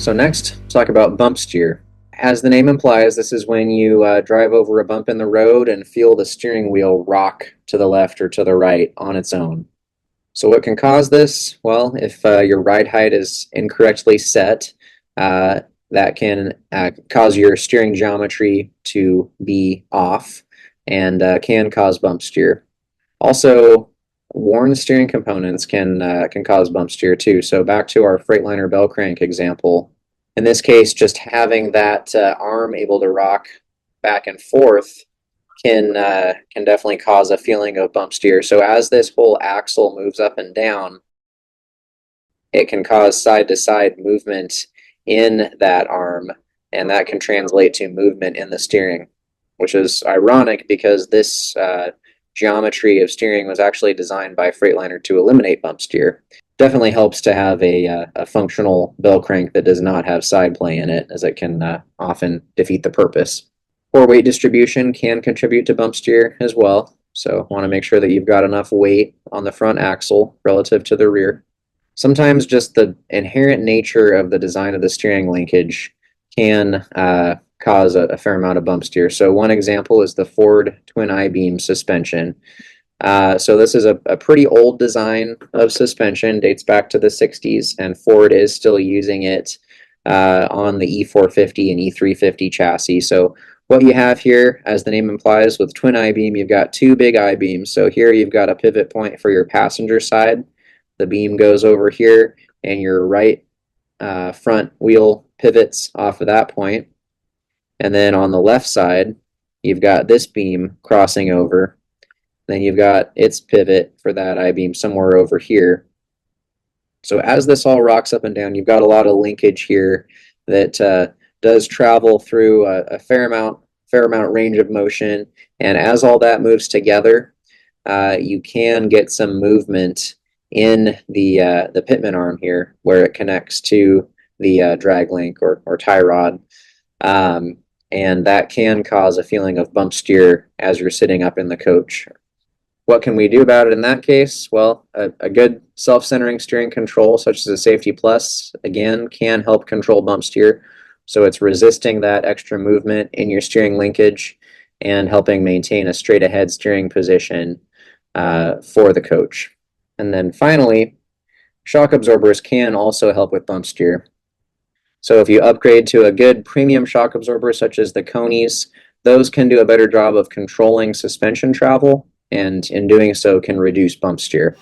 So next, talk about bump steer. As the name implies, this is when you drive over a bump in the road and feel the steering wheel rock to the left or to the right on its own. So what can cause this? Well, if your ride height is incorrectly set, that can cause your steering geometry to be off and can cause bump steer. Also, worn steering components can cause bump steer too. So back to our Freightliner bell crank example. In this case, just having that arm able to rock back and forth can definitely cause a feeling of bump steer. So as this whole axle moves up and down, it can cause side-to-side movement in that arm, and that can translate to movement in the steering, which is ironic because this geometry of steering was actually designed by Freightliner to eliminate bump steer. Definitely helps to have a functional bell crank that does not have side play in it, as it can often defeat the purpose. Poor weight distribution can contribute to bump steer as well, so want to make sure that you've got enough weight on the front axle relative to the rear. Sometimes just the inherent nature of the design of the steering linkage can cause a fair amount of bump steer. So one example is the Ford twin I-beam suspension. So this is a pretty old design of suspension, dates back to the 60s, and Ford is still using it on the E450 and E350 chassis. So what you have here, as the name implies, with twin I-beam, you've got two big I-beams. So here you've got a pivot point for your passenger side. The beam goes over here, and your right front wheel pivots off of that point. And then on the left side, you've got this beam crossing over. Then you've got its pivot for that I-beam somewhere over here. So as this all rocks up and down, you've got a lot of linkage here that does travel through a fair amount range of motion. And as all that moves together, you can get some movement in the pitman arm here, where it connects to the drag link or tie rod. And that can cause a feeling of bump steer as you're sitting up in the coach. What can we do about it in that case? Well, a good self-centering steering control, such as a Safety Plus, again, can help control bump steer. So it's resisting that extra movement in your steering linkage and helping maintain a straight ahead steering position for the coach. And then finally, shock absorbers can also help with bump steer. So if you upgrade to a good premium shock absorber, such as the Konis, those can do a better job of controlling suspension travel, and in doing so can reduce bump steer.